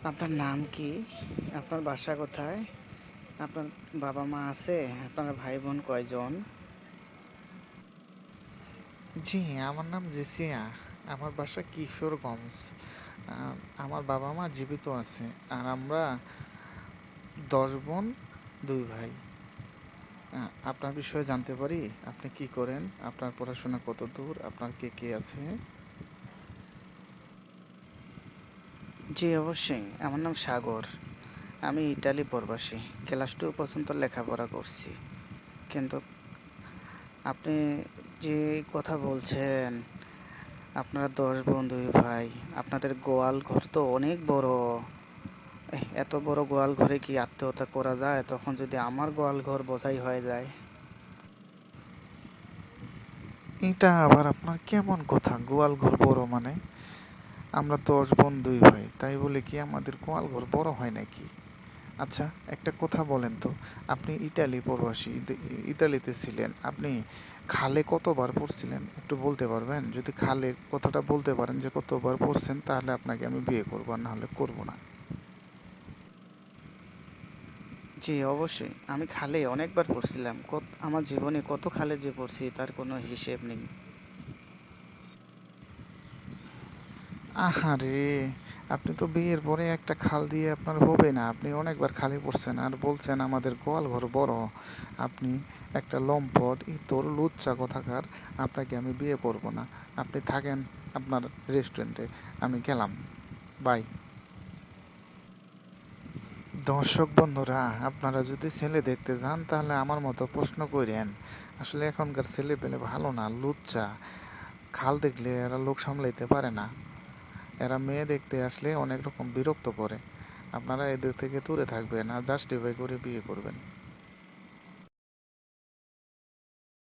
আপনার নাম কি? আপনার বাসা কোথায়? আপনার বাবা মা আছে? আপনার ভাই বোন কয়জন? জি, আমার নাম জেসিয়া। আমার বাসা কিশোরগঞ্জ। আমার বাবা মা জীবিত আছে। আর আমরা 10 বোন, 2 ভাই। আপনার বিষয়ে জানতে পারি? আপনি কি করেন? আপনার পড়াশোনা কত দূর? আপনার কে কে আছে? জি অবশ্যই, আমার নাম সাগর। আমি ইটালি প্রবাসী। ক্লাস 2 পর্যন্ত লেখাপড়া করছি। কিন্তু আপনি যে কথা বলছেন, আপনারা 10 বোন 2 ভাই, আপনাদের গোয়াল ঘর তো অনেক বড়। এত বড় গোয়াল ঘরে কি আত্মহত্যা করা যায়? তখন যদি আমার গোয়াল ঘর বোঝাই হয়ে যায়। এটা আবার আপনার কেমন কথা? গোয়াল ঘর বড় মানে? আমরা 10 বোন 2 ভাই। তাই বলে কি আমাদের গোয়াল ঘর বড় হয় নাকি? আচ্ছা, একটা কথা বলেন তো, আপনি ইটালি প্রবাসী, ইতালিতে ছিলেন, আপনি খালে কতবার পড়ছিলেন একটু বলতে পারবেন? যদি খালের কথাটা বলতে পারেন যে কতবার পড়ছেন, তাহলে আপনাকে আমি বিয়ে করবো, আর নাহলে করবো না। জি অবশ্যই, আমি খালে অনেকবার পড়ছিলাম। আমার জীবনে কত খালে যে পড়ছি তার কোনো হিসেব নেই। আহারে, আপনি তো বিয়ের পরে একটা খাল দিয়ে আপনার হবে না, আপনি অনেকবার খালে পড়ছেন আর বলছেন আমাদের গোয়াল ঘর বড়। আপনি একটা লম্পট ইতর লুচ্চা কথাকার। আপনাকে আমি বিয়ে করবো না। আপনি থাকেন আপনার রেস্টুরেন্টে, আমি গেলাম। বাই। দর্শক বন্ধুরা, আপনারা যদি ছেলে দেখতে যান তাহলে আমার মতো প্রশ্ন করেন। আসলে এখনকার ছেলে পেলে ভালো না, লুচ্চা। খাল দেখলে এরা লোক সামলাইতে পারে না। এরা মেয়ে দেখতে আসলে অনেক রকম বিরক্ত করে। আপনারা এদের থেকে দূরে থাকবেন আর জাস্টিফাই করে বিয়ে করবেন।